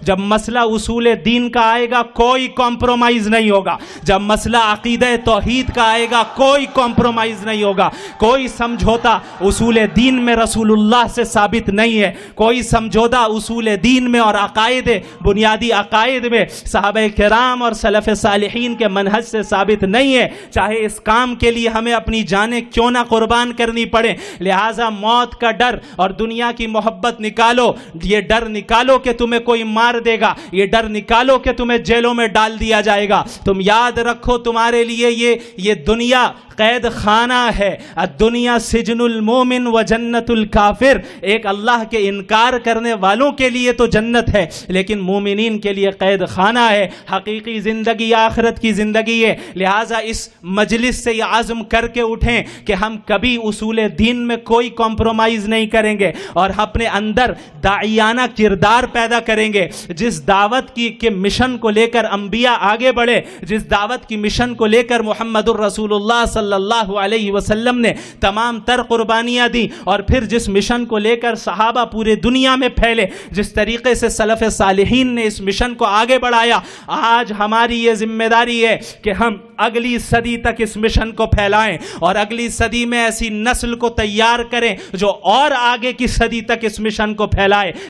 جب مسئلہ اصول دین کا آئے گا کوئی کمپرومائز نہیں ہوگا. جب مسئلہ عقیدہ توحید کا آئے گا کوئی کمپرومائز نہیں ہوگا. کوئی سمجھوتا اصول دین میں رسول اللہ سے ثابت نہیں ہے. کوئی سمجھوتا اصول دین میں اور عقائد بنیادی عقائد میں صحابہ کرام اور سلف صالحین کے منہج سے ثابت نہیں ہے، چاہے اس کام کے لیے ہمیں اپنی جانیں کیوں نہ قربان کرنی پڑے. لہٰذا موت کا ڈر اور دنیا کی محبت نکالو. یہ ڈر نکالو کہ تمہیں کوئی مار دے گا، یہ ڈر نکالو کہ تمہیں جیلوں میں ڈال دیا جائے گا. تم یاد رکھو تمہارے لیے یہ دنیا قید خانہ ہے. الدنیا سجن المومن و جنت الکافر. ایک اللہ کے انکار کرنے والوں کے لیے تو جنت ہے، لیکن مومنین کے لیے قید خانہ ہے. حقیقی زندگی آخرت کی زندگی ہے. لہٰذا اس مجلس سے یہ عزم کر کے اٹھیں کہ ہم کبھی اصول دین میں کوئی کمپرومائز نہیں کریں گے اور اپنے اندر داعیانہ کردار پیدا کریں گے. جس دعوت کے مشن کو لے کر انبیاء آگے بڑھے، جس دعوت کی مشن کو لے کر محمد الرسول اللہ صلی اللہ علیہ وسلم نے تمام تر قربانیاں دی، اور پھر جس مشن کو لے کر صحابہ پورے دنیا میں پھیلے، جس طریقے سے سلف صالحین نے اس مشن کو آگے بڑھایا، آج ہماری یہ ذمہ داری ہے کہ ہم اگلی صدی تک اس مشن کو پھیلائیں اور اگلی صدی میں ایسی نسل کو تیار کریں جو اور آگے کی صدی تک اس مشن کو پھیلائے.